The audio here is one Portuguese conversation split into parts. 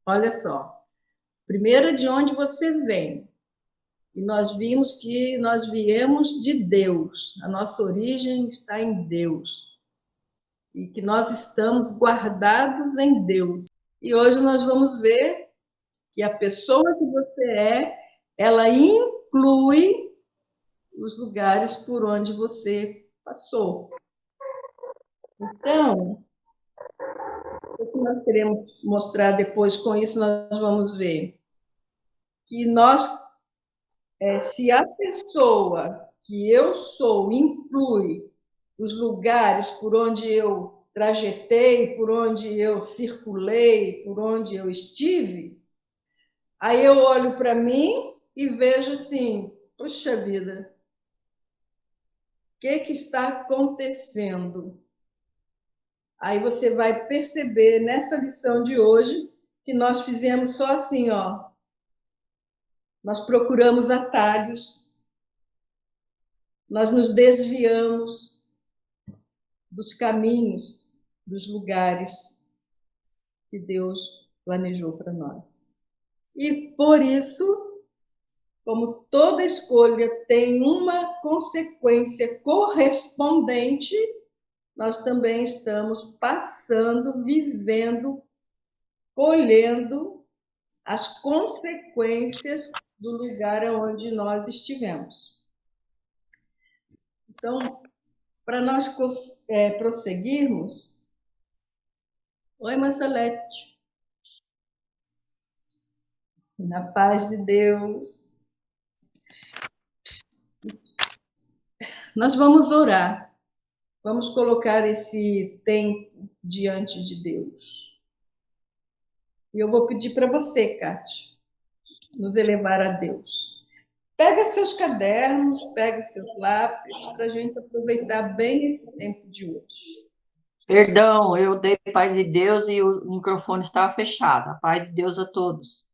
olha só. Primeiro, de onde você vem. E nós vimos que nós viemos de Deus. A nossa origem está em Deus. E que nós estamos guardados em Deus. E hoje nós vamos ver que a pessoa que você ela inclui os lugares por onde você passou. Então, o que nós queremos mostrar depois com isso, nós vamos ver que se a pessoa que eu sou inclui os lugares por onde eu trajetei, por onde eu circulei, por onde eu estive, aí eu olho para mim e vejo assim, puxa vida, o que está acontecendo? Aí você vai perceber nessa lição de hoje que nós fizemos só assim, ó. Nós procuramos atalhos, nós nos desviamos dos caminhos, dos lugares que Deus planejou para nós. E por isso, como toda escolha tem uma consequência correspondente, nós também estamos passando, vivendo, colhendo as consequências do lugar onde nós estivemos. Então, para nós prosseguirmos, oi, Marcelete, na paz de Deus, nós vamos orar, vamos colocar esse tempo diante de Deus. E eu vou pedir para você, Kátia, nos elevar a Deus. Pega seus cadernos, pega seus lápis, para a gente aproveitar bem esse tempo de hoje. Perdão, eu dei paz de Deus e o microfone estava fechado. A paz de Deus a todos.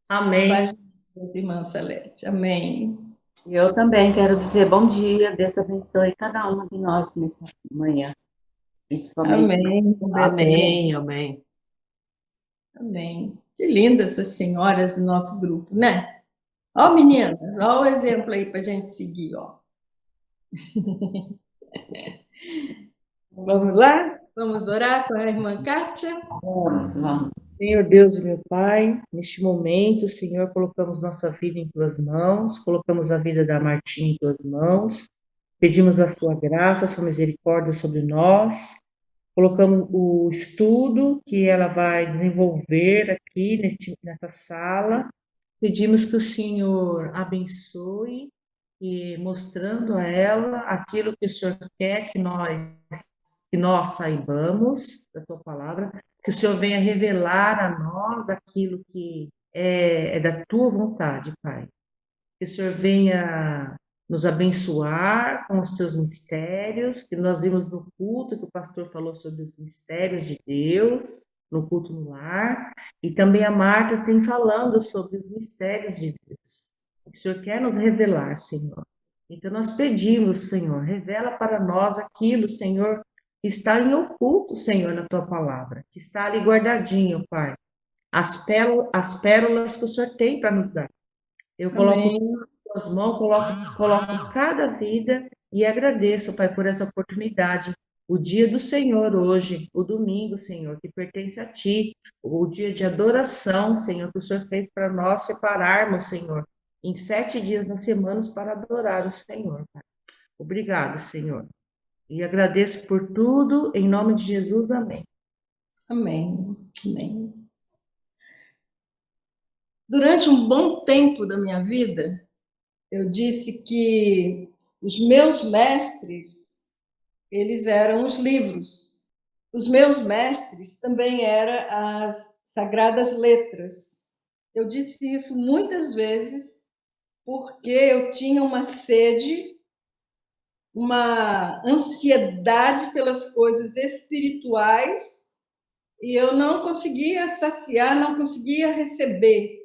Amém. Paz de Deus, irmã Salete. Amém. Eu também quero dizer bom dia, Deus abençoe cada uma de nós nessa manhã, principalmente. Amém. Amém, amém. Amém. Que lindas essas senhoras do nosso grupo, né? Ó, meninas, ó o exemplo aí para a gente seguir, ó. Vamos lá? Vamos orar com a irmã Kátia? Vamos. Senhor Deus e meu Pai, neste momento, Senhor, colocamos nossa vida em Tuas mãos, colocamos a vida da Martinha em Tuas mãos, pedimos a Sua graça, a Sua misericórdia sobre nós, colocamos o estudo que ela vai desenvolver aqui nessa sala, pedimos que o Senhor abençoe e mostrando a ela aquilo que o Senhor quer que nós saibamos da tua palavra, que o Senhor venha revelar a nós aquilo que é da tua vontade, Pai. Que o Senhor venha nos abençoar com os teus mistérios, que nós vimos no culto que o pastor falou sobre os mistérios de Deus, no culto no lar, e também a Marta tem falando sobre os mistérios de Deus. O Senhor quer nos revelar, Senhor. Então nós pedimos, Senhor, revela para nós aquilo, Senhor, que está em oculto, Senhor, na tua palavra, que está ali guardadinho, Pai. As pérolas que o Senhor tem para nos dar. Eu coloco nas tuas mãos, coloco cada vida e agradeço, Pai, por essa oportunidade. O dia do Senhor hoje, o domingo, Senhor, que pertence a Ti, o dia de adoração, Senhor, que o Senhor fez para nós separarmos, Senhor, em 7 dias na semana para adorar o Senhor, Pai. Obrigado, Senhor. E agradeço por tudo, em nome de Jesus, amém. Amém. Amém. Durante um bom tempo da minha vida, eu disse que os meus mestres, eles eram os livros. Os meus mestres também eram as sagradas letras. Eu disse isso muitas vezes porque eu tinha uma sede, uma ansiedade pelas coisas espirituais e eu não conseguia saciar, não conseguia receber.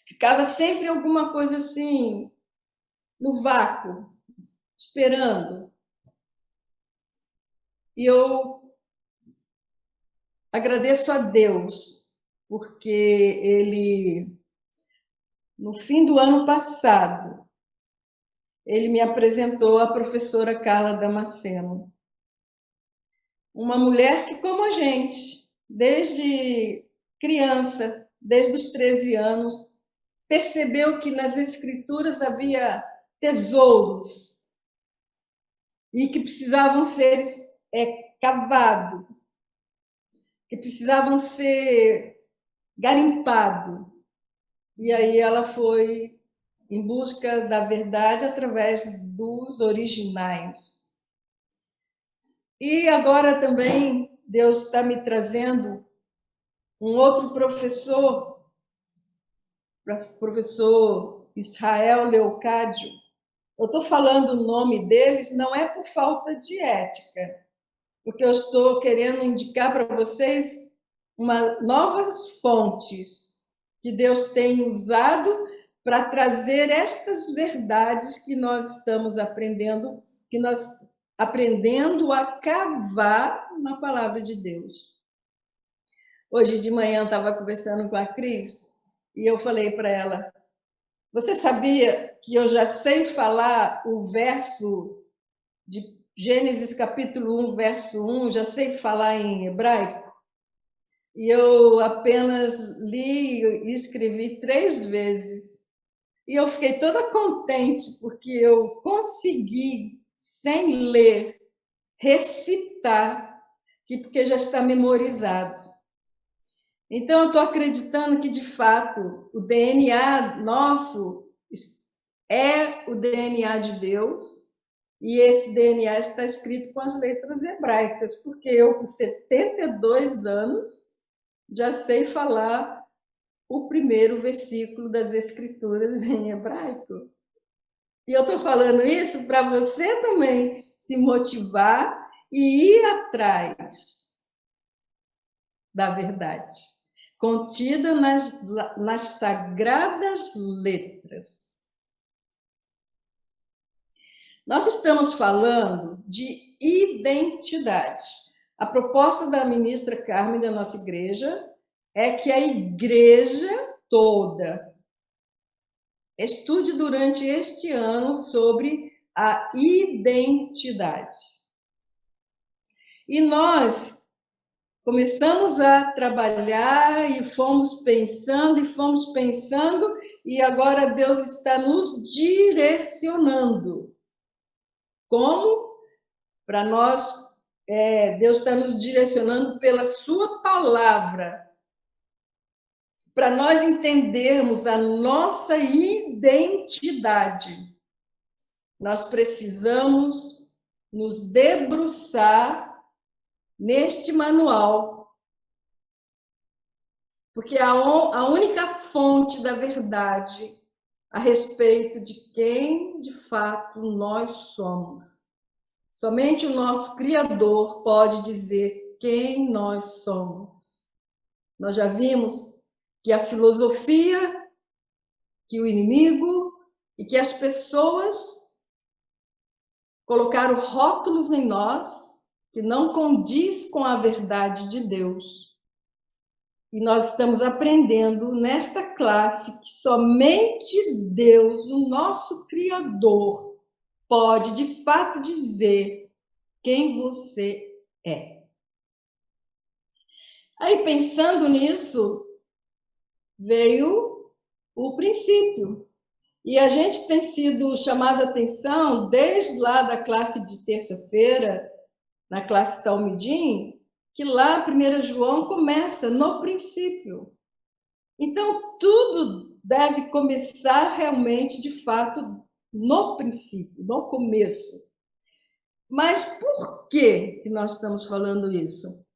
Ficava sempre alguma coisa assim, no vácuo, esperando. E eu agradeço a Deus porque ele, no fim do ano passado, ele me apresentou a professora Carla Damasceno, uma mulher que, como a gente, desde criança, desde os 13 anos, percebeu que nas escrituras havia tesouros e que precisavam ser cavados, que precisavam ser garimpados. E aí ela foi em busca da verdade através dos originais. E agora também Deus está me trazendo um outro professor, professor Israel Leocádio. Eu estou falando o nome deles não é por falta de ética, porque eu estou querendo indicar para vocês novas fontes que Deus tem usado para trazer estas verdades que nós estamos aprendendo, que nós aprendendo a cavar na palavra de Deus. Hoje de manhã eu estava conversando com a Cris e eu falei para ela: você sabia que eu já sei falar o verso de Gênesis capítulo 1, verso 1, já sei falar em hebraico? E eu apenas li e escrevi 3 vezes. E eu fiquei toda contente, porque eu consegui, sem ler, recitar, porque já está memorizado. Então, eu estou acreditando que, de fato, o DNA nosso é o DNA de Deus, e esse DNA está escrito com as letras hebraicas, porque eu, com 72 anos, já sei falar o primeiro versículo das Escrituras em hebraico. E eu estou falando isso para você também se motivar e ir atrás da verdade, contida nas sagradas letras. Nós estamos falando de identidade. A proposta da ministra Carmen da nossa igreja é que a igreja toda estude durante este ano sobre a identidade. E nós começamos a trabalhar e fomos pensando, e agora Deus está nos direcionando. Como? Para nós, Deus está nos direcionando pela sua palavra, para nós entendermos a nossa identidade. Nós precisamos nos debruçar neste manual, porque a única fonte da verdade a respeito de quem, de fato, nós somos. Somente o nosso Criador pode dizer quem nós somos. Nós já vimos que a filosofia, que o inimigo e que as pessoas colocaram rótulos em nós que não condiz com a verdade de Deus. E nós estamos aprendendo nesta classe que somente Deus, o nosso Criador, pode de fato dizer quem você é. Aí, pensando nisso, veio o princípio. E a gente tem sido chamado a atenção desde lá da classe de terça-feira, na classe Talmidim, que lá 1 João começa no princípio. Então, tudo deve começar realmente, de fato, no princípio, no começo. Mas por que nós estamos falando isso?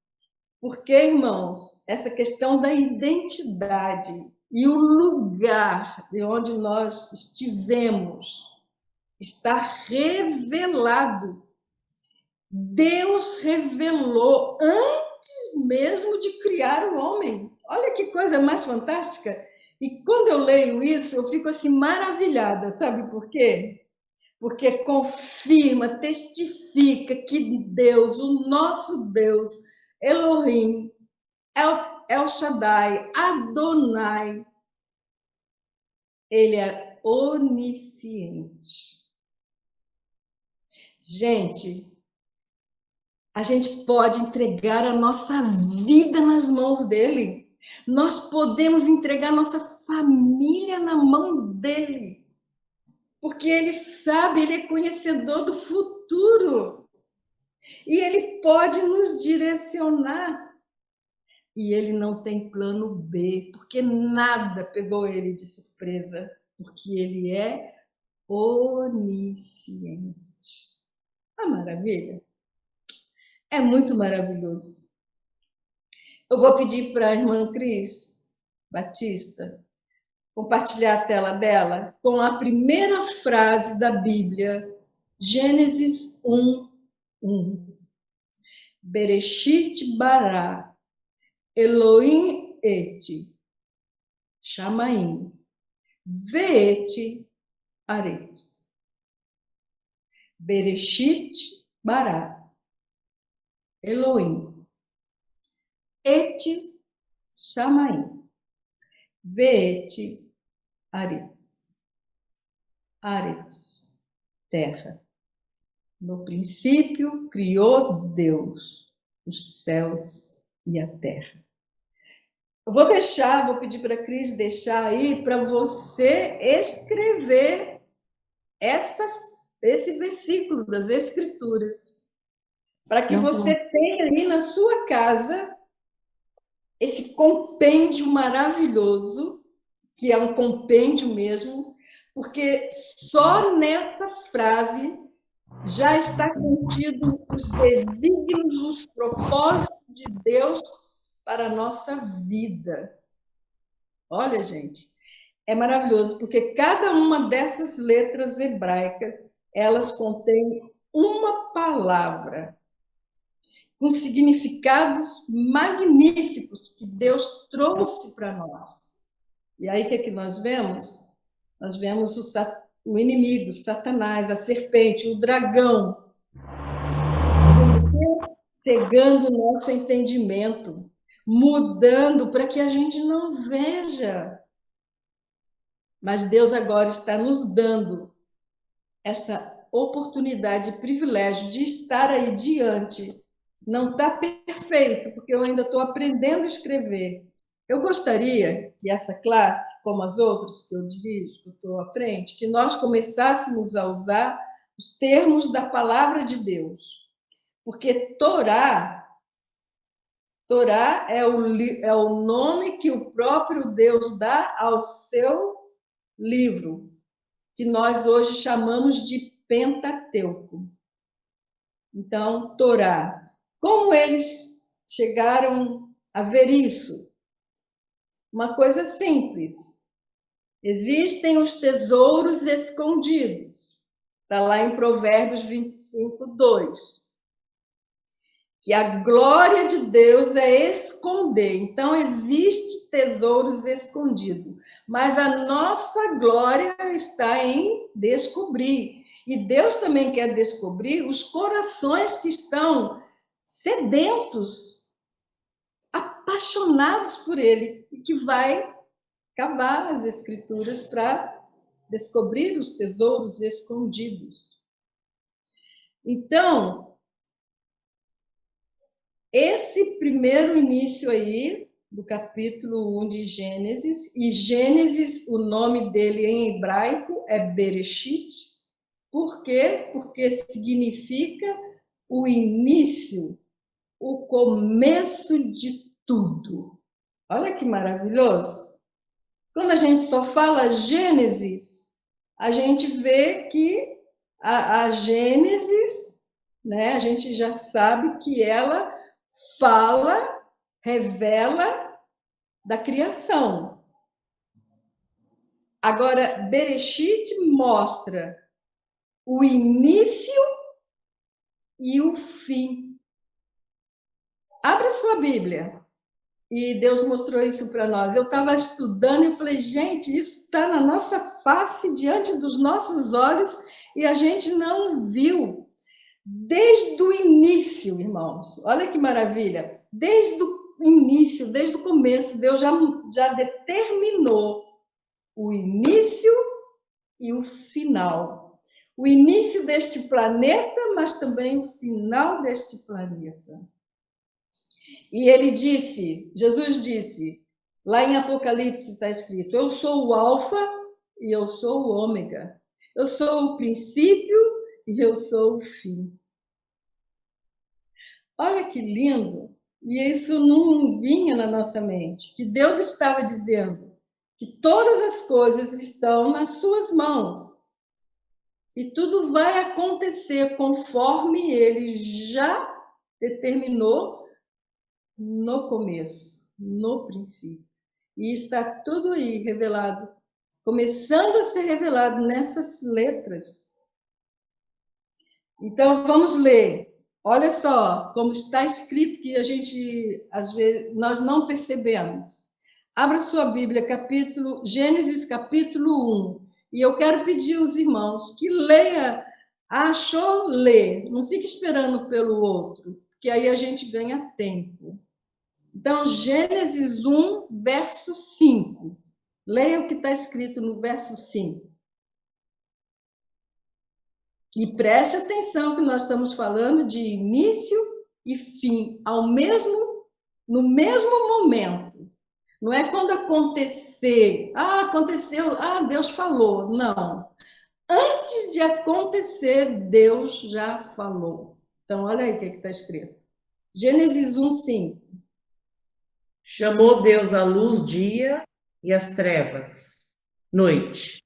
Porque, irmãos, essa questão da identidade e o lugar de onde nós estivemos está revelado. Deus revelou antes mesmo de criar o homem. Olha que coisa mais fantástica. E quando eu leio isso, eu fico assim maravilhada. Sabe por quê? Porque confirma, testifica que Deus, o nosso Deus, Elohim, El Shaddai, Adonai. Ele é onisciente. Gente, a gente pode entregar a nossa vida nas mãos dele. Nós podemos entregar nossa família na mão dele. Porque ele sabe, ele é conhecedor do futuro. E ele pode nos direcionar. E ele não tem plano B, porque nada pegou ele de surpresa, porque ele é onisciente. Ah, maravilha! É muito maravilhoso. Eu vou pedir para a irmã Cris Batista compartilhar a tela dela com a primeira frase da Bíblia, Gênesis 1:1. Bereshit bara Elohim et Shamaim ve'et aretz. Bereshit bara Elohim et Shamaim ve'et aretz. Aretz, terra. No princípio criou Deus os céus e a terra. Eu vou pedir para a Cris deixar aí para você escrever esse versículo das Escrituras, para que você tenha aí na sua casa esse compêndio maravilhoso, que é um compêndio mesmo, porque só nessa frase já está contido os desígnios, os propósitos de Deus para a nossa vida. Olha, gente, é maravilhoso, porque cada uma dessas letras hebraicas, elas contêm uma palavra, com significados magníficos que Deus trouxe para nós. E aí, o que é que nós vemos? Nós vemos o inimigo, Satanás, a serpente, o dragão, cegando o nosso entendimento, mudando para que a gente não veja. Mas Deus agora está nos dando esta oportunidade e privilégio de estar aí diante. Não está perfeito, porque eu ainda estou aprendendo a escrever. Eu gostaria que essa classe, como as outras que eu dirijo, que eu estou à frente, que nós começássemos a usar os termos da palavra de Deus. Porque Torá é o nome que o próprio Deus dá ao seu livro, que nós hoje chamamos de Pentateuco. Então, Torá. Como eles chegaram a ver isso? Uma coisa simples. Existem os tesouros escondidos. Está lá em Provérbios 25:2. Que a glória de Deus é esconder. Então, existe tesouros escondidos. Mas a nossa glória está em descobrir. E Deus também quer descobrir os corações que estão sedentos, apaixonados por Ele, e que vai cavar as Escrituras para descobrir os tesouros escondidos. Então, esse primeiro início aí, do capítulo 1 de Gênesis, e Gênesis, o nome dele em hebraico é Bereshit. Por quê? Porque significa o início, o começo de tudo. Olha que maravilhoso. Quando a gente só fala Gênesis, a gente vê que a Gênesis, né, a gente já sabe que ela fala, revela da criação. Agora, Bereshit mostra o início e o fim. Abre sua Bíblia. E Deus mostrou isso para nós. Eu estava estudando e falei, gente, isso está na nossa face, diante dos nossos olhos, e a gente não viu. Desde o início, irmãos. Olha que maravilha. Desde início, desde o começo, Deus já determinou o início e o final. O início deste planeta, mas também o final deste planeta. E ele disse, Jesus disse, lá em Apocalipse está escrito, eu sou o Alfa e eu sou o Ômega. Eu sou o princípio e eu sou o fim. Olha que lindo! E isso não vinha na nossa mente, que Deus estava dizendo que todas as coisas estão nas suas mãos. E tudo vai acontecer conforme ele já determinou no começo, no princípio. E está tudo aí revelado, começando a ser revelado nessas letras. Então, vamos ler. Olha só como está escrito, que a gente, às vezes, nós não percebemos. Abra sua Bíblia, Gênesis capítulo 1. E eu quero pedir aos irmãos que leia, achou, lê. Não fique esperando pelo outro, porque aí a gente ganha tempo. Então, Gênesis 1, verso 5. Leia o que está escrito no verso 5. E preste atenção que nós estamos falando de início e fim, no mesmo momento. Não é quando acontecer, aconteceu, Deus falou. Não. Antes de acontecer, Deus já falou. Então, olha aí o que está escrito. Gênesis 1, 5. Chamou Deus a luz dia e as trevas noite.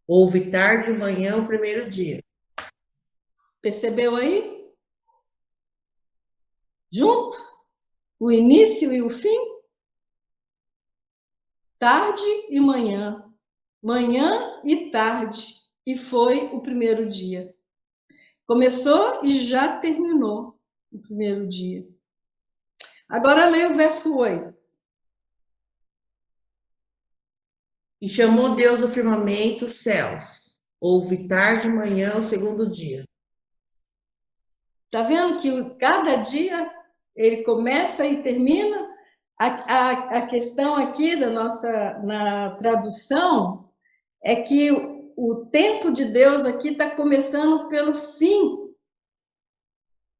Houve tarde e manhã o primeiro dia. Percebeu aí? Junto? O início e o fim? Tarde e manhã. Manhã e tarde. E foi o primeiro dia. Começou e já terminou o primeiro dia. Agora leia o verso 8. E chamou Deus o firmamento, os céus. Houve tarde e manhã o segundo dia. Está vendo que cada dia ele começa e termina? A questão aqui na tradução é que o tempo de Deus aqui está começando pelo fim.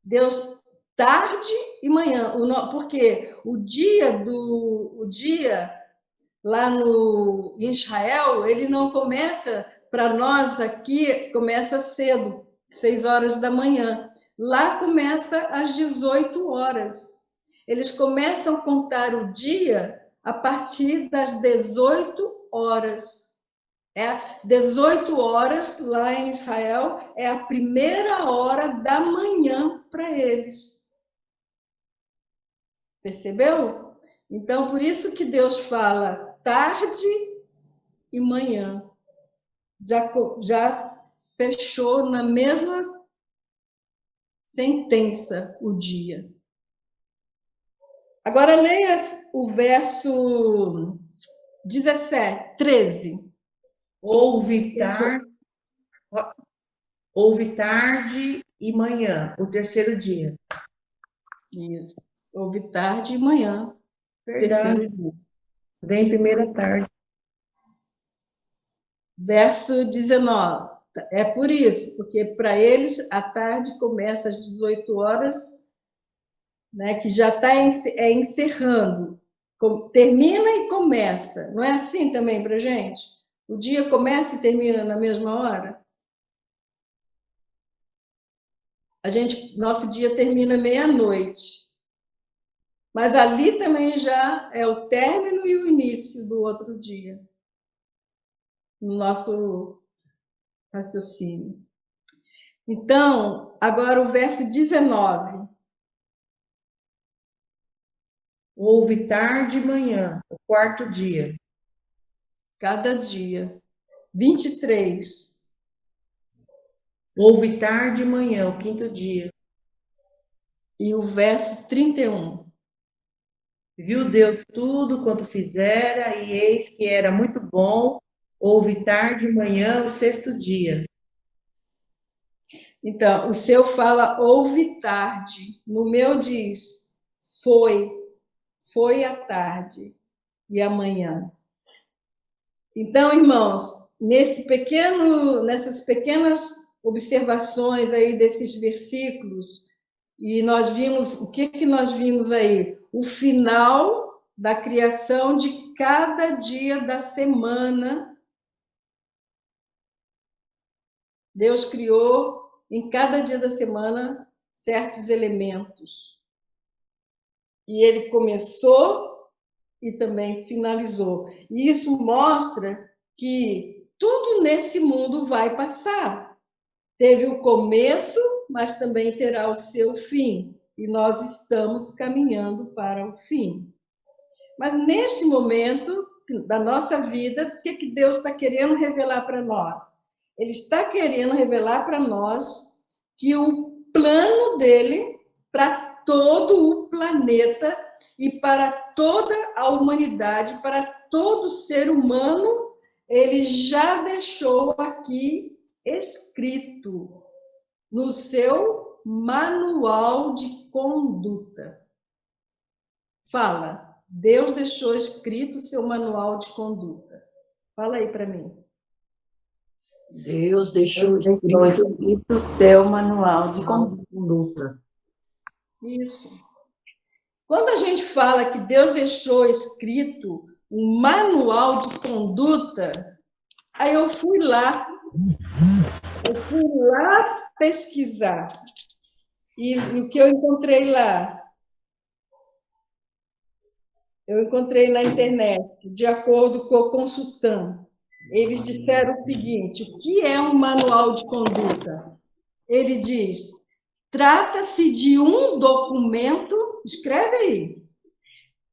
Deus, tarde e manhã. Porque o dia lá em Israel, ele não começa, para nós aqui, começa cedo, 6 horas da manhã. Lá começa às 18 horas. Eles começam a contar o dia a partir das 18 horas. 18 horas lá em Israel é a primeira hora da manhã para eles. Percebeu? Então, por isso que Deus fala tarde e manhã. Já fechou na mesma sentença o dia. Agora leia o verso 13. Houve tarde e manhã, o terceiro dia. Isso. Houve tarde e manhã, Verdade. terceiro dia. Vem primeira tarde. Verso 19. É por isso, porque para eles a tarde começa às 18 horas, né, que já está encerrando. Termina e começa. Não é assim também para a gente? O dia começa e termina na mesma hora? Nosso dia termina meia-noite. Mas ali também já é o término e o início do outro dia. No nosso raciocínio. Então, agora o verso 19. Houve tarde e manhã, o quarto dia. Cada dia. 23. Houve tarde e manhã, o quinto dia. E o verso 31. Viu Deus tudo quanto fizera, e eis que era muito bom. Houve tarde e manhã, o sexto dia. Então, o seu fala houve tarde. No meu diz foi. foi a tarde e a manhã. Então, irmãos, nessas pequenas observações aí desses versículos, e nós vimos, o que nós vimos aí? O final da criação de cada dia da semana. Deus criou em cada dia da semana certos elementos. E ele começou e também finalizou. E isso mostra que tudo nesse mundo vai passar. Teve o começo, mas também terá o seu fim. E nós estamos caminhando para o fim. Mas neste momento da nossa vida, o que Deus está querendo revelar para nós? Ele está querendo revelar para nós que o plano dele para todo o planeta e para toda a humanidade, para todo ser humano, ele já deixou aqui escrito no seu manual de conduta. Fala, Deus deixou escrito o seu manual de conduta. Fala aí para mim. Deus deixou Deixou escrito escrito o seu manual de a conduta. conduta. Isso. Quando a gente fala que Deus deixou escrito um manual de conduta, aí eu fui lá pesquisar. E o que eu encontrei lá? Eu encontrei na internet, de acordo com o Consultan. Eles disseram o seguinte: o que é um manual de conduta? Ele diz: trata-se de um documento, escreve aí,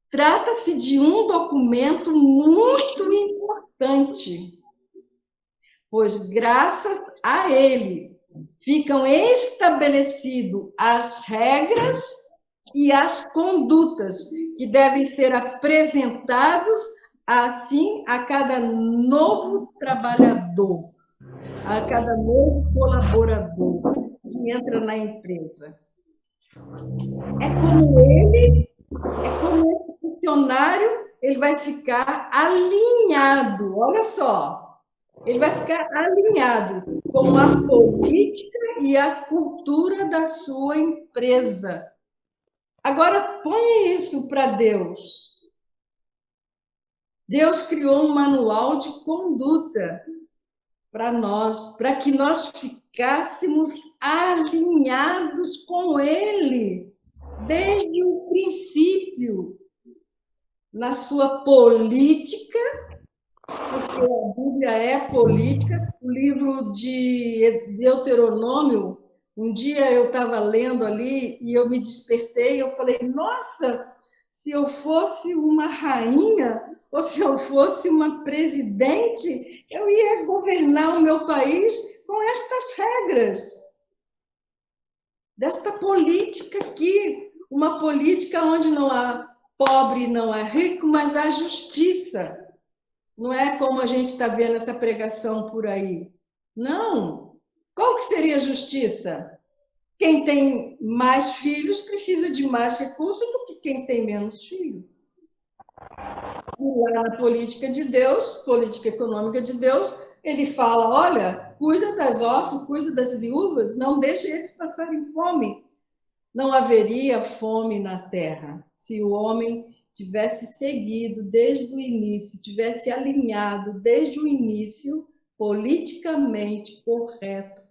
trata-se de um documento muito importante, pois graças a ele ficam estabelecidas as regras e as condutas que devem ser apresentados assim a cada novo trabalhador, a cada novo colaborador que entra na empresa. É como esse funcionário, ele vai ficar alinhado, olha só, ele vai ficar alinhado com a política e a cultura da sua empresa. Agora, põe isso para Deus. Deus criou um manual de conduta para nós, para que nós ficássemos alinhados com Ele, desde o princípio, na sua política, porque a Bíblia é política. O livro de Deuteronômio, um dia eu estava lendo ali e eu me despertei, eu falei, nossa, se eu fosse uma rainha ou se eu fosse uma presidente, eu ia governar o meu país com estas regras, desta política aqui, uma política onde não há pobre, não há rico, mas há justiça. Não é como a gente está vendo essa pregação por aí. Não. Qual que seria a justiça? Quem tem mais filhos precisa de mais recursos do que quem tem menos filhos. E lá na política de Deus, política econômica de Deus, ele fala, olha, cuida das órfãs, cuida das viúvas, não deixe eles passarem fome. Não haveria fome na terra se o homem tivesse seguido desde o início, tivesse alinhado desde o início, politicamente correto,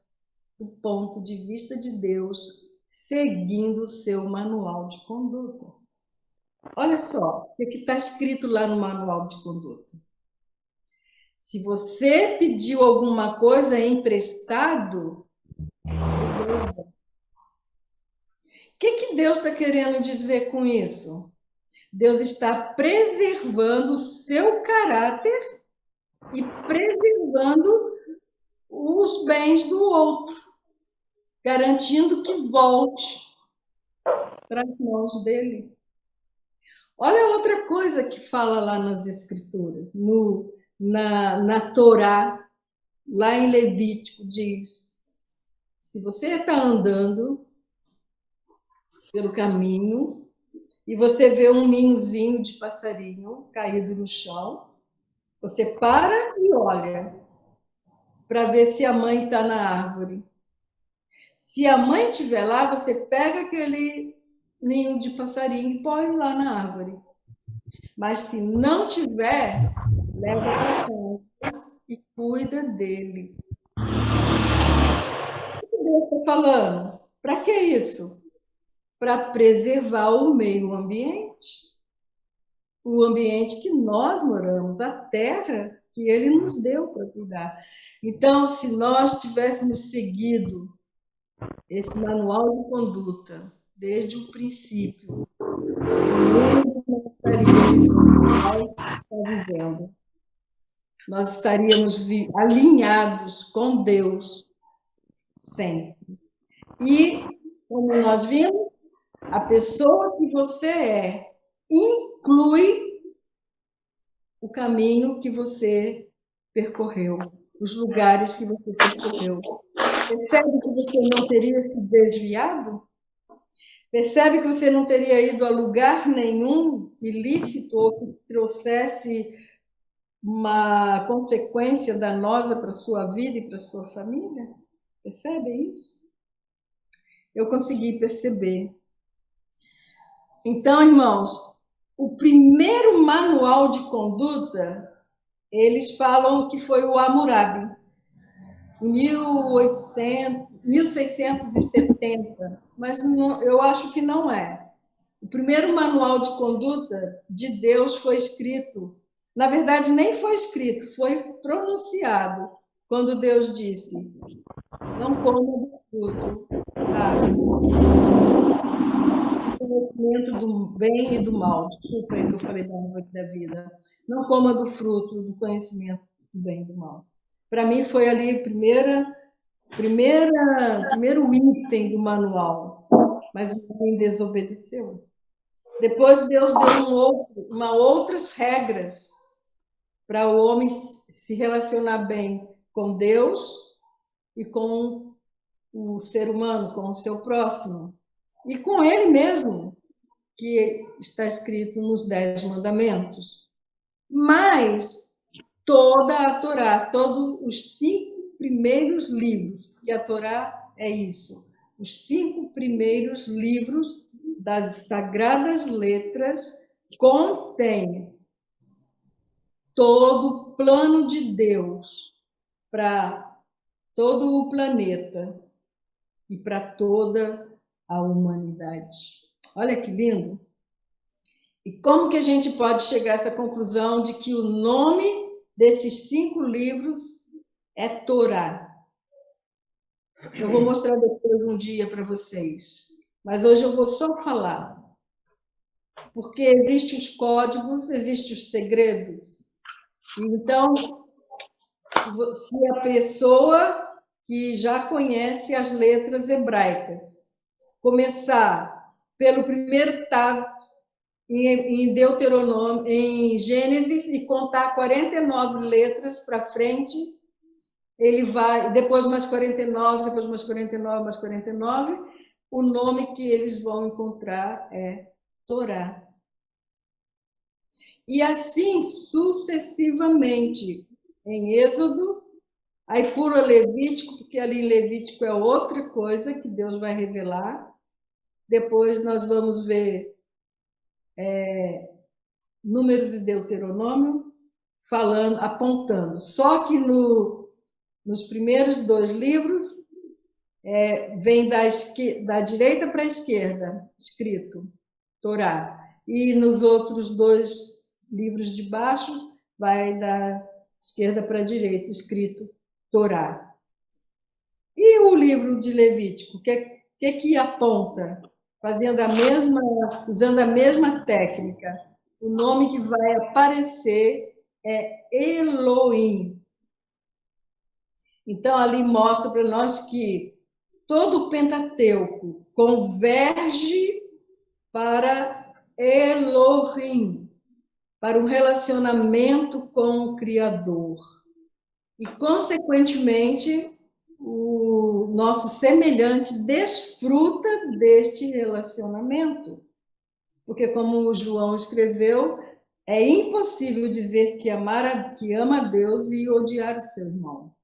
do ponto de vista de Deus, seguindo o seu manual de conduta. Olha só o que está escrito lá no manual de conduta. Se você pediu alguma coisa emprestado, o que Deus está querendo dizer com isso? Deus está preservando o seu caráter e preservando os bens do outro, garantindo que volte para as mãos dele. Olha outra coisa que fala lá nas Escrituras, na Torá, lá em Levítico, diz: se você está andando pelo caminho e você vê um ninhozinho de passarinho caído no chão, você para e olha para ver se a mãe está na árvore. Se a mãe estiver lá, você pega aquele ninho de passarinho e põe lá na árvore. Mas se não tiver, leva para casa e cuida dele. O que Deus está falando? Para que isso? Para preservar o meio ambiente. O ambiente que nós moramos, a terra que ele nos deu para cuidar. Então, se nós tivéssemos seguido esse manual de conduta desde o princípio, nós estaríamos alinhados com Deus sempre. E, como nós vimos, a pessoa que você é inclui o caminho que você percorreu, os lugares que você percorreu. Percebe que você não teria se desviado? Percebe que você não teria ido a lugar nenhum ilícito ou que trouxesse uma consequência danosa para a sua vida e para a sua família? Percebe isso? Eu consegui perceber. Então, irmãos, o primeiro manual de conduta, eles falam que foi o Hammurabi, em 1670, mas não, eu acho que não é. O primeiro manual de conduta de Deus foi escrito, na verdade nem foi escrito, foi pronunciado, quando Deus disse, não coma do fruto, conhecimento do bem e do mal. Desculpa aí que eu falei da árvore da vida. Não coma do fruto do conhecimento do bem e do mal. Para mim foi ali o primeiro item do manual, mas o homem desobedeceu. Depois Deus deu outras regras para o homem se relacionar bem com Deus e com o ser humano, com o seu próximo. E com ele mesmo, que está escrito nos 10 mandamentos. Mas toda a Torá, todos os 5 primeiros livros, porque a Torá é isso, os 5 primeiros livros das Sagradas Letras contêm todo o plano de Deus para todo o planeta e para toda a humanidade. Olha que lindo! E como que a gente pode chegar a essa conclusão de que o nome desses 5 livros é Torá? Eu vou mostrar depois um dia para vocês, mas hoje eu vou só falar. Porque existem os códigos, existem os segredos. Então, se a pessoa que já conhece as letras hebraicas começar pelo primeiro Tav em Deuteronômio, em Gênesis, e contar 49 letras para frente, ele vai, depois mais 49, depois mais 49, mais 49, o nome que eles vão encontrar é Torá. E assim sucessivamente, em Êxodo, aí pula Levítico, porque ali em Levítico é outra coisa que Deus vai revelar. Depois nós vamos ver Números e Deuteronômio, falando, apontando. Só que nos primeiros 2 livros, vem da direita para a esquerda, escrito Torá. E nos outros 2 livros de baixo, vai da esquerda para a direita, escrito Torá. E o livro de Levítico, o que aponta? Usando a mesma técnica. O nome que vai aparecer é Elohim. Então, ali mostra para nós que todo o Pentateuco converge para Elohim, para um relacionamento com o Criador. E, consequentemente, o nosso semelhante desfruta deste relacionamento, porque como o João escreveu, é impossível dizer que ama a Deus e odiar o seu irmão.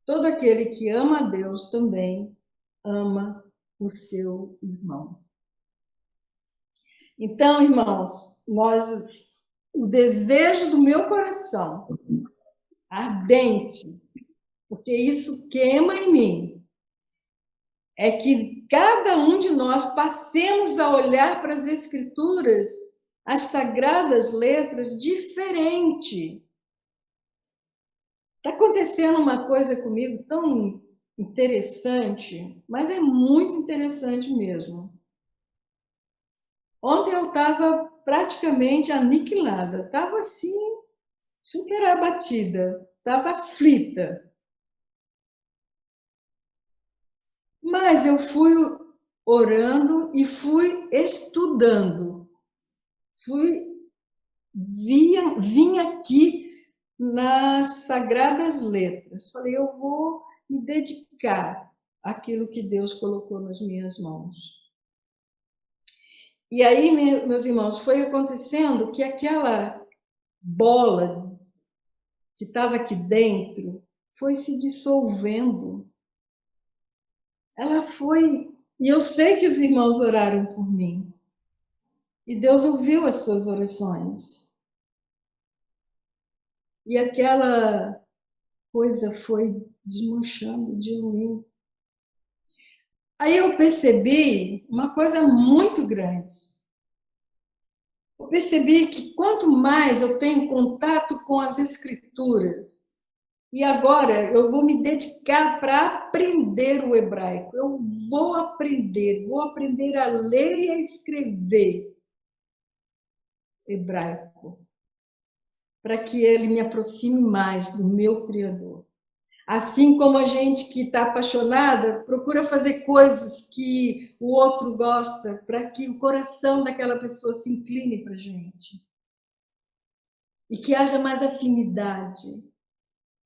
Todo aquele que ama a Deus também ama o seu irmão. Então, irmãos, o desejo do meu coração, ardente, porque isso queima em mim, é que cada um de nós passemos a olhar para as Escrituras, as sagradas letras, diferente. Está acontecendo uma coisa comigo tão interessante, mas é muito interessante mesmo. Ontem eu estava praticamente aniquilada, estava assim, super abatida, estava aflita. Mas eu fui orando e fui estudando. Vim aqui nas Sagradas Letras. Falei, eu vou me dedicar àquilo que Deus colocou nas minhas mãos. E aí, meus irmãos, foi acontecendo que aquela bola que estava aqui dentro foi se dissolvendo. Ela foi... E eu sei que os irmãos oraram por mim. E Deus ouviu as suas orações. E aquela coisa foi desmanchando, diluindo. Aí eu percebi uma coisa muito grande. Eu percebi que quanto mais eu tenho contato com as Escrituras, e agora eu vou me dedicar para aprender o hebraico. Eu vou aprender a ler e a escrever hebraico, para que ele me aproxime mais do meu Criador. Assim como a gente que está apaixonada procura fazer coisas que o outro gosta, para que o coração daquela pessoa se incline para a gente. E que haja mais afinidade.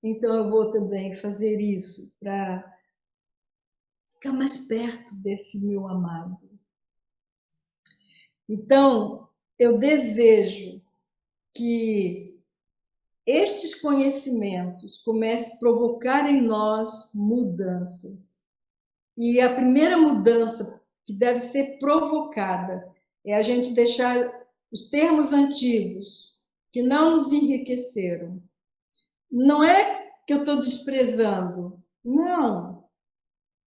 Então eu vou também fazer isso para ficar mais perto desse meu amado. Então, eu desejo que estes conhecimentos comecem a provocar em nós mudanças. E a primeira mudança que deve ser provocada é a gente deixar os termos antigos que não nos enriqueceram. Não é que eu estou desprezando, não.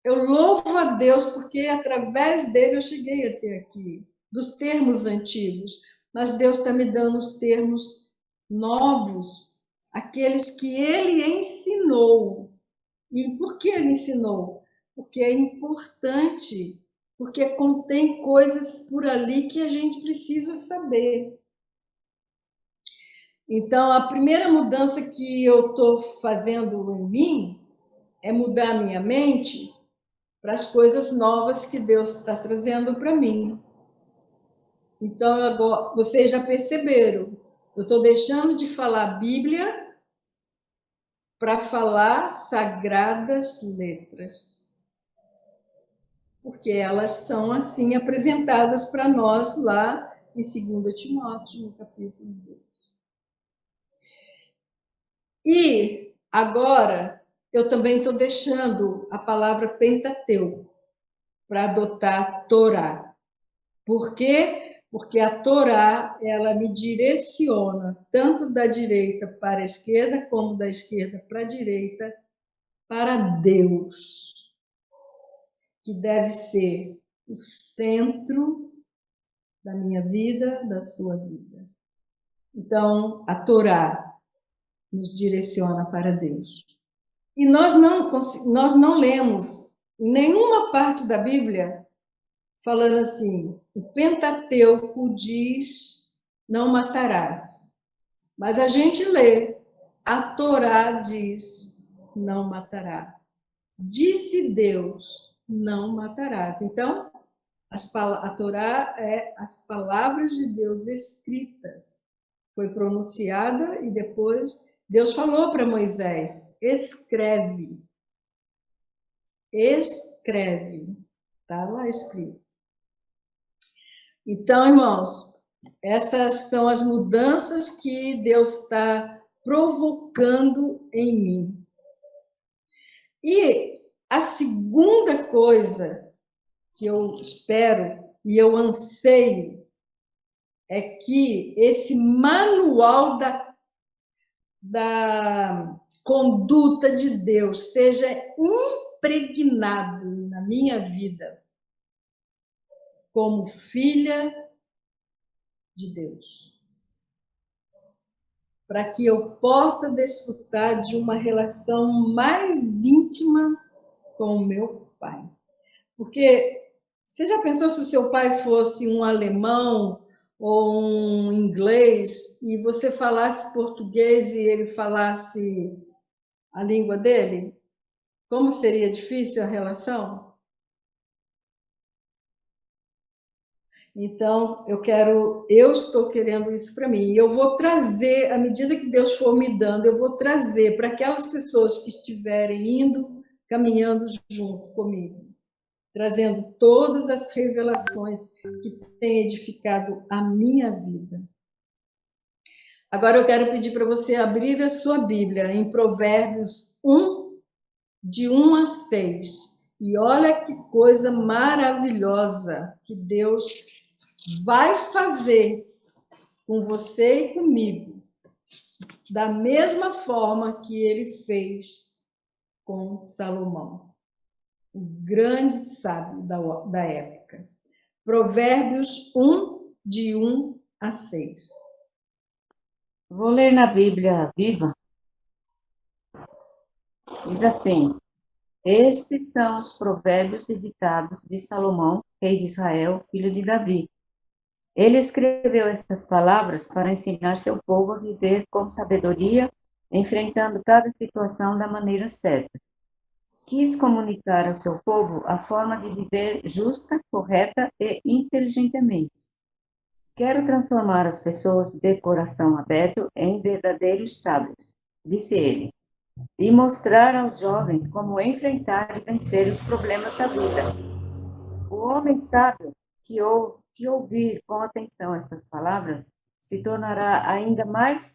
Eu louvo a Deus porque através dele eu cheguei até aqui, dos termos antigos, mas Deus está me dando os termos novos, aqueles que ele ensinou. E por que ele ensinou? Porque é importante, porque contém coisas por ali que a gente precisa saber. Então, a primeira mudança que eu estou fazendo em mim é mudar a minha mente para as coisas novas que Deus está trazendo para mim. Então, agora, vocês já perceberam, eu estou deixando de falar Bíblia para falar Sagradas Letras. Porque elas são assim apresentadas para nós lá em 2 Timóteo, no capítulo 2. E agora eu também estou deixando a palavra Pentateuco para adotar Torá. Por quê? Porque a Torá, ela me direciona tanto da direita para a esquerda, como da esquerda para a direita, para Deus, que deve ser o centro da minha vida, da sua vida. Então, a Torá nos direciona para Deus. E nós não lemos em nenhuma parte da Bíblia falando assim, o Pentateuco diz, não matarás. Mas a gente lê, a Torá diz, não matará. Disse Deus, não matarás. Então, a Torá é as palavras de Deus escritas. Foi pronunciada e depois Deus falou para Moisés, escreve. Escreve. Está lá escrito. Então, irmãos, essas são as mudanças que Deus está provocando em mim. E a segunda coisa que eu espero e eu anseio é que esse manual da conduta de Deus seja impregnado na minha vida como filha de Deus, para que eu possa desfrutar de uma relação mais íntima com o meu pai. Porque você já pensou se o seu pai fosse um alemão ou um inglês e você falasse português e ele falasse a língua dele? Como seria difícil a relação? Então, eu estou querendo isso para mim. E eu vou trazer, à medida que Deus for me dando, eu vou trazer para aquelas pessoas que estiverem indo, caminhando junto comigo, trazendo todas as revelações que têm edificado a minha vida. Agora eu quero pedir para você abrir a sua Bíblia em Provérbios 1, de 1 a 6. E olha que coisa maravilhosa que Deus vai fazer com você e comigo, da mesma forma que ele fez com Salomão, o grande sábio da época. Provérbios 1, de 1 a 6. Vou ler na Bíblia Viva. Diz assim: Estes são os provérbios e ditados de Salomão, rei de Israel, filho de Davi. Ele escreveu estas palavras para ensinar seu povo a viver com sabedoria, enfrentando cada situação da maneira certa. Quis comunicar ao seu povo a forma de viver justa, correta e inteligentemente. Quero transformar as pessoas de coração aberto em verdadeiros sábios, disse ele, e mostrar aos jovens como enfrentar e vencer os problemas da vida. O homem sábio que ouvir com atenção estas palavras se tornará ainda mais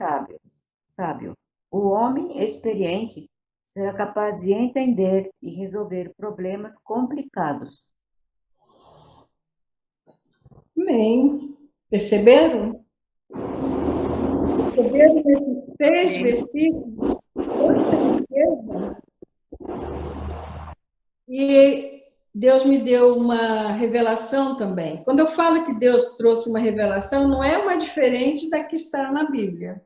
sábio. O homem experiente será capaz de entender e resolver problemas complicados. Amém. Perceberam? Perceberam nesses 6 versículos? Com certeza. E Deus me deu uma revelação também. Quando eu falo que Deus trouxe uma revelação, não é uma diferente da que está na Bíblia.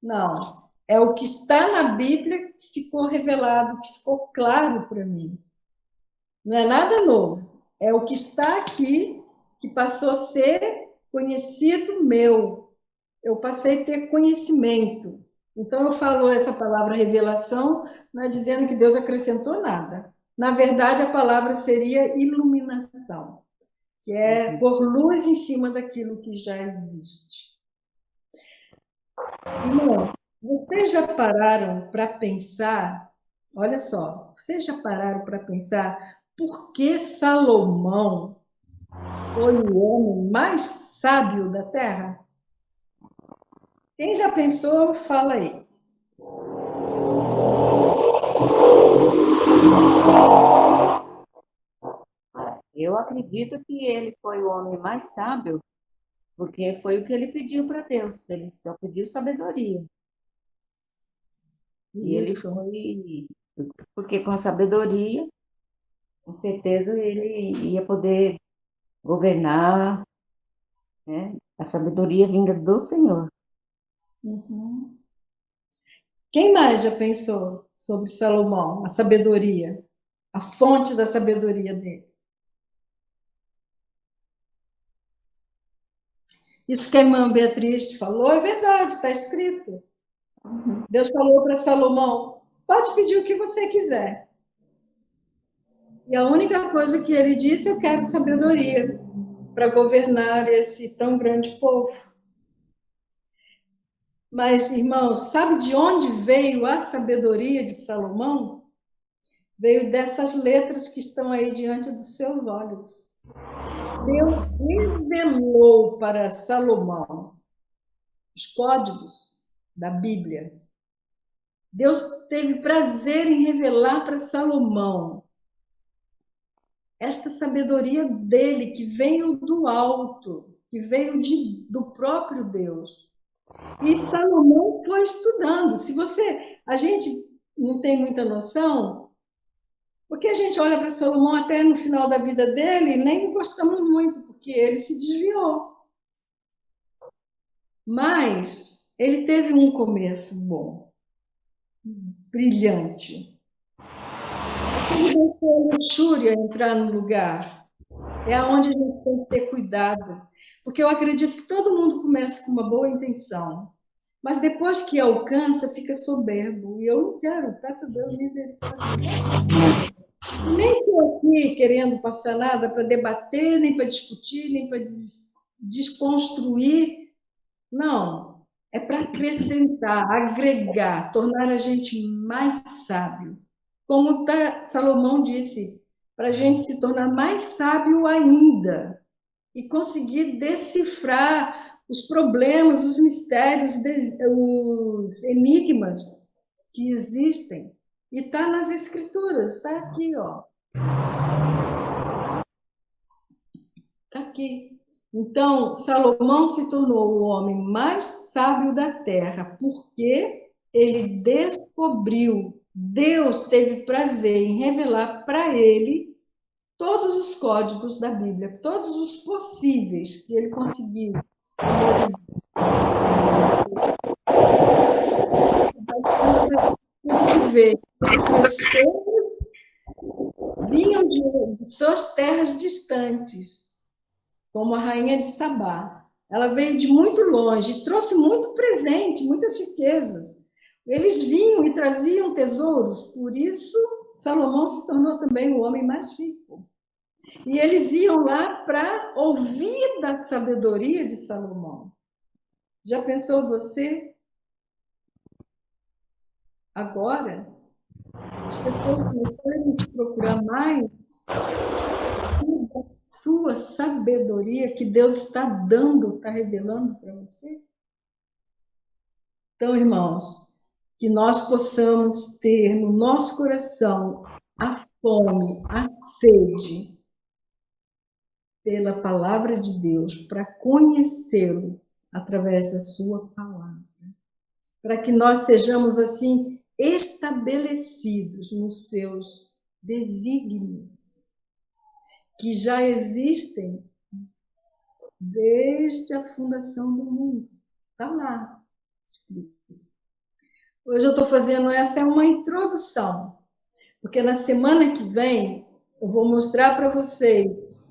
Não. É o que está na Bíblia que ficou revelado, que ficou claro para mim. Não é nada novo. É o que está aqui, que passou a ser conhecido meu. Eu passei a ter conhecimento. Então, eu falo essa palavra revelação, não é dizendo que Deus acrescentou nada. Na verdade, a palavra seria iluminação, que é pôr luz em cima daquilo que já existe. Irmão, vocês já pararam para pensar, olha só, vocês já pararam para pensar por que Salomão foi o homem mais sábio da Terra? Quem já pensou, fala aí. Eu acredito que ele foi o homem mais sábio, porque foi o que ele pediu para Deus. Ele só pediu sabedoria. E ele foi, porque com sabedoria, com certeza ele ia poder governar, né? A sabedoria vinda do Senhor. Uhum. Quem mais já pensou sobre Salomão, a sabedoria, a fonte da sabedoria dele? Isso que a irmã Beatriz falou é verdade, está escrito. Deus falou para Salomão, pode pedir o que você quiser. E a única coisa que ele disse, eu quero sabedoria para governar esse tão grande povo. Mas, irmãos, sabe de onde veio a sabedoria de Salomão? Veio dessas letras que estão aí diante dos seus olhos. Deus revelou para Salomão os códigos da Bíblia. Deus teve prazer em revelar para Salomão esta sabedoria dele, que veio do alto, que veio do próprio Deus. E Salomão foi estudando. A gente não tem muita noção, porque a gente olha para Salomão até no final da vida dele e nem gostamos muito, porque ele se desviou. Mas ele teve um começo bom, brilhante. Ele deixou a luxúria entrar no lugar. É onde a gente tem que ter cuidado. Porque eu acredito que todo mundo começa com uma boa intenção. Mas depois que alcança, fica soberbo. E eu não quero, peço a Deus misericórdia. Nem estou aqui querendo passar nada para debater, nem para discutir, nem para desconstruir. Não. É para acrescentar, agregar, tornar a gente mais sábio. Como Salomão disse, para a gente se tornar mais sábio ainda e conseguir decifrar os problemas, os mistérios, os enigmas que existem. E está nas Escrituras, está aqui, ó. Está aqui. Então, Salomão se tornou o homem mais sábio da terra, porque ele descobriu, Deus teve prazer em revelar para ele todos os códigos da Bíblia, todos os possíveis que ele conseguiu memorizar. As pessoas vinham de suas terras distantes, como a rainha de Sabá. Ela veio de muito longe, trouxe muito presente, muitas riquezas. Eles vinham e traziam tesouros, por isso Salomão se tornou também o homem mais rico. E eles iam lá para ouvir da sabedoria de Salomão. Já pensou você? Agora, as pessoas começarem a te procurar mais da sua sabedoria que Deus está dando, está revelando para você? Então, irmãos, que nós possamos ter no nosso coração a fome, a sede pela palavra de Deus, para conhecê-lo através da sua palavra. Para que nós sejamos, assim, estabelecidos nos seus desígnios, que já existem desde a fundação do mundo. Está lá escrito. Hoje eu estou fazendo, essa é uma introdução, porque na semana que vem eu vou mostrar para vocês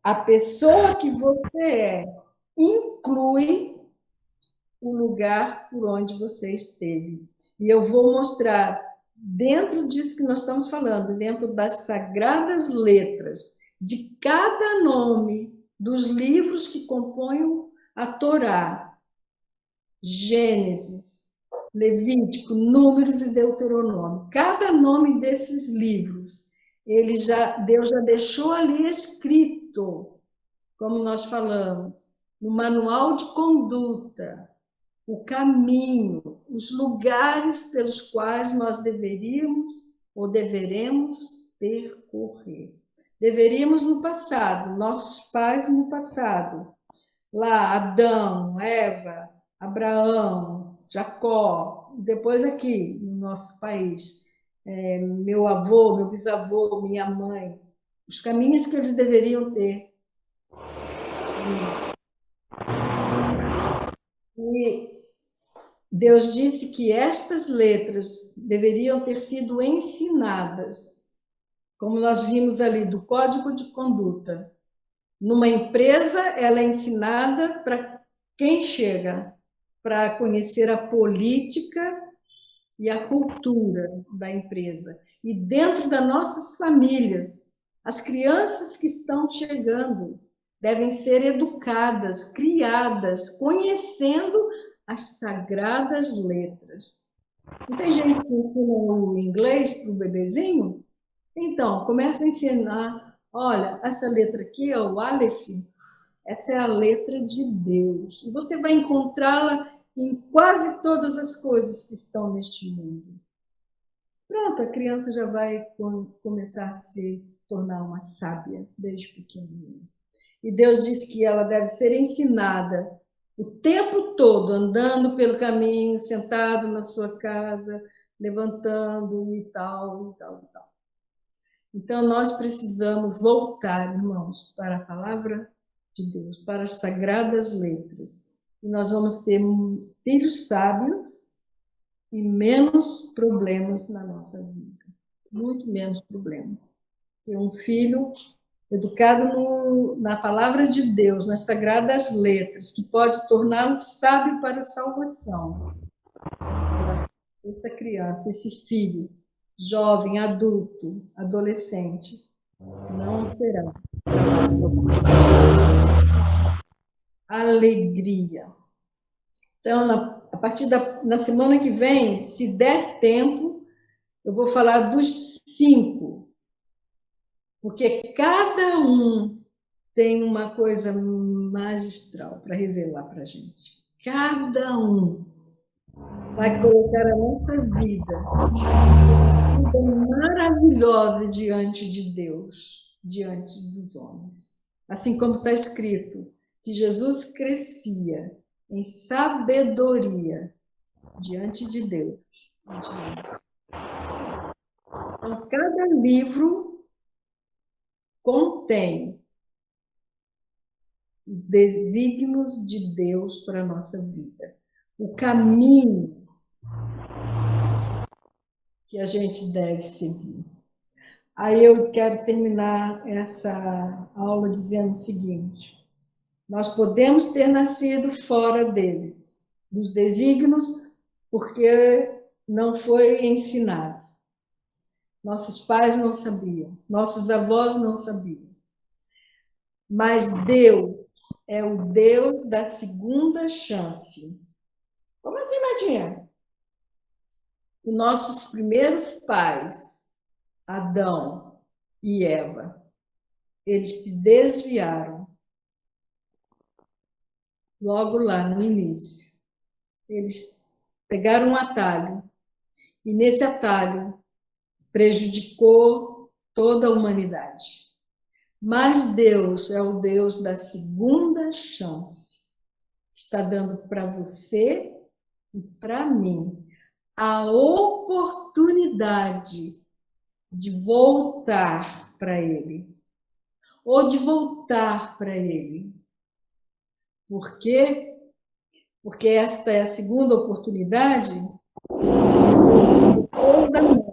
a pessoa que você inclui o lugar por onde você esteve. E eu vou mostrar, dentro disso que nós estamos falando, dentro das sagradas letras, de cada nome dos livros que compõem a Torá, Gênesis, Levítico, Números e Deuteronômio. Cada nome desses livros, Deus já deixou ali escrito, como nós falamos, no manual de conduta, o caminho, os lugares pelos quais nós deveríamos ou deveremos percorrer. Deveríamos no passado, nossos pais no passado, lá Adão, Eva, Abraão, Jacó, depois aqui no nosso país, meu avô, meu bisavô, minha mãe, os caminhos que eles deveriam ter. E Deus disse que estas letras deveriam ter sido ensinadas, como nós vimos ali, do Código de Conduta. Numa empresa, ela é ensinada para quem chega, para conhecer a política e a cultura da empresa. E dentro das nossas famílias, as crianças que estão chegando devem ser educadas, criadas, conhecendo as sagradas letras. Não tem gente que ensina o inglês para o bebezinho? Então, começa a ensinar olha, essa letra aqui, ó, o Aleph, essa é a letra de Deus. E você vai encontrá-la em quase todas as coisas que estão neste mundo. Pronto, a criança já vai começar a se tornar uma sábia desde pequenininha. E Deus diz que ela deve ser ensinada o tempo todo, andando pelo caminho, sentado na sua casa, levantando e tal, e tal, e tal. Então, nós precisamos voltar, irmãos, para a palavra de Deus, para as sagradas letras. E nós vamos ter filhos sábios e menos problemas na nossa vida. Muito menos problemas. Ter um filho educado na palavra de Deus, nas sagradas letras, que pode torná-lo sábio para a salvação. Essa criança, esse filho, jovem, adulto, adolescente, não será alegria. Então, a partir na semana que vem, se der tempo, eu vou falar dos 5, porque cada um tem uma coisa magistral para revelar para a gente. Cada um vai colocar a nossa vida maravilhosa diante de Deus, diante dos homens. Assim como está escrito, que Jesus crescia em sabedoria diante de Deus. Então, cada livro contém os desígnios de Deus para a nossa vida, o caminho que a gente deve seguir. Aí eu quero terminar essa aula dizendo o seguinte: nós podemos ter nascido fora deles, dos desígnios, porque não foi ensinado. Nossos pais não sabiam, nossos avós não sabiam. Mas Deus é o Deus da segunda chance. Como assim, Madinha? Os nossos primeiros pais, Adão e Eva, eles se desviaram logo lá no início. Eles pegaram um atalho, e nesse atalho prejudicou toda a humanidade. Mas Deus é o Deus da segunda chance. Está dando para você e para mim a oportunidade de voltar para Ele, ou de voltar para Ele. Por quê? Porque esta é a segunda oportunidade depois da morte.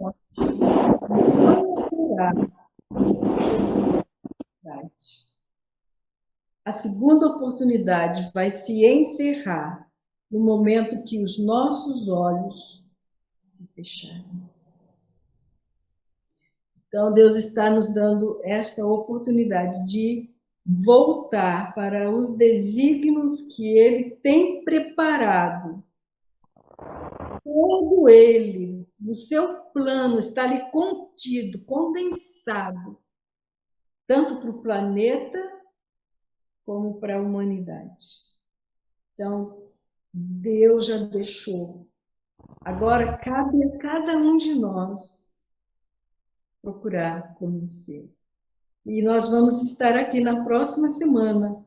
A segunda oportunidade vai se encerrar no momento que os nossos olhos se fecharem. Então, Deus está nos dando esta oportunidade de voltar para os desígnios que Ele tem preparado. Todo ele, do seu plano, está ali contido, condensado, tanto para o planeta como para a humanidade. Então, Deus já deixou. Agora, cabe a cada um de nós procurar conhecer. E nós vamos estar aqui na próxima semana,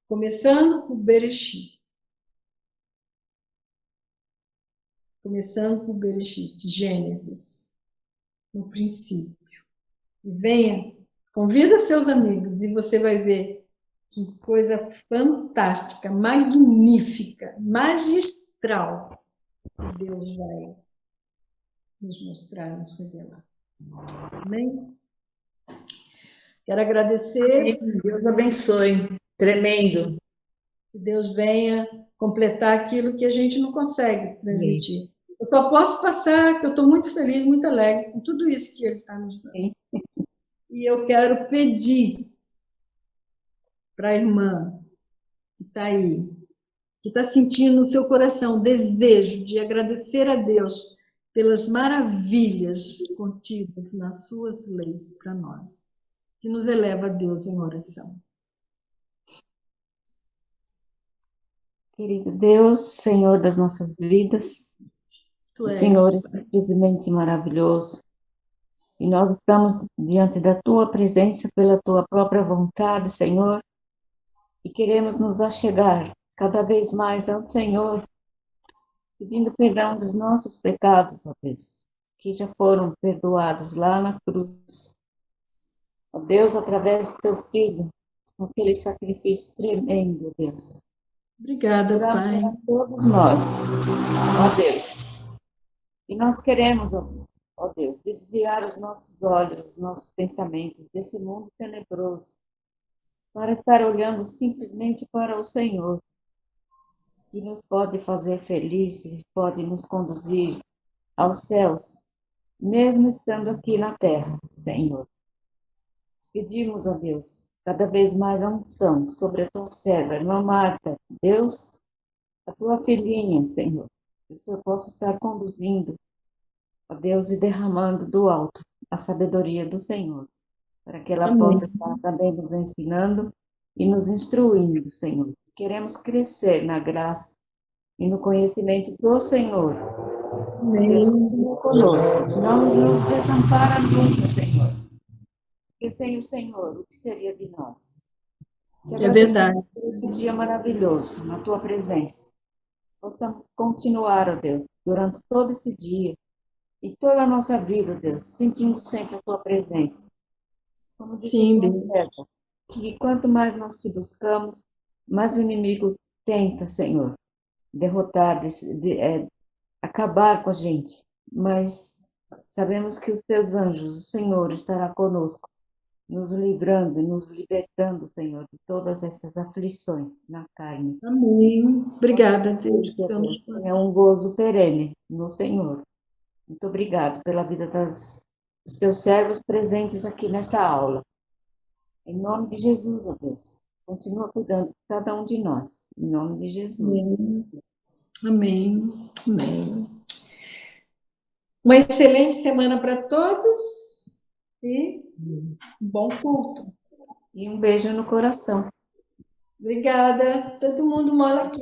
começando por Bereshit. Começando por Bereshit, Gênesis, no princípio. E venha, convida seus amigos e você vai ver que coisa fantástica, magnífica, magistral que Deus vai nos mostrar, nos revelar. Amém? Quero agradecer. Deus abençoe. Tremendo. Que Deus venha completar aquilo que a gente não consegue transmitir. Sim. Eu só posso passar que eu estou muito feliz, muito alegre com tudo isso que Ele está nos dando. Sim. E eu quero pedir para a irmã que está aí, que está sentindo no seu coração o desejo de agradecer a Deus pelas maravilhas contidas nas suas leis para nós. que nos eleva a Deus em oração. Querido Deus, Senhor das nossas vidas, Tu o és, Senhor é Pai. simplesmente maravilhoso. E nós estamos diante da Tua presença pela Tua própria vontade, Senhor, e queremos nos achegar cada vez mais ao Senhor, pedindo perdão dos nossos pecados, ó Deus, que já foram perdoados lá na cruz. Ó Deus, através do Teu Filho, com aquele sacrifício tremendo, ó Deus, Obrigada, por Pai. amor a todos nós, ó Deus. E nós queremos, ó Deus, desviar os nossos olhos, os nossos pensamentos desse mundo tenebroso, para estar olhando simplesmente para o Senhor, que nos pode fazer felizes, pode nos conduzir aos céus, mesmo estando aqui na terra, Senhor. Te pedimos, ó Deus, cada vez mais a unção sobre a tua serva, irmã Marta, Deus, a tua filhinha, Senhor, que o Senhor possa estar conduzindo, ó Deus, e derramando do alto a sabedoria do Senhor, para que ela Amém. possa estar também nos ensinando e nos instruindo, Senhor. Queremos crescer na graça e no conhecimento do Senhor. Deus, Amém. continua conosco, não nos desampara nunca, Senhor. Porque sem o Senhor, o que seria de nós? Te É agradeço verdade. por esse dia maravilhoso, na tua presença. Possamos continuar, ó Deus, durante todo esse dia e toda a nossa vida, ó Deus, sentindo sempre a tua presença. Como disse Sim, a tua Deus. serva, que quanto mais nós te buscamos, mais o inimigo tenta, Senhor, derrotar, acabar com a gente. Mas sabemos que os teus anjos, o Senhor, estará conosco, nos livrando, nos libertando, Senhor, de todas essas aflições na carne. Amém. Obrigada, Deus. Que Estamos é um gozo perene no Senhor. Muito obrigado pela vida dos teus servos presentes aqui nesta aula. Em nome de Jesus, ó Deus, continua cuidando de cada um de nós. Em nome de Jesus. Amém. Amém. Uma excelente semana para todos e bom culto. E um beijo no coração. Obrigada. Todo mundo mola aqui.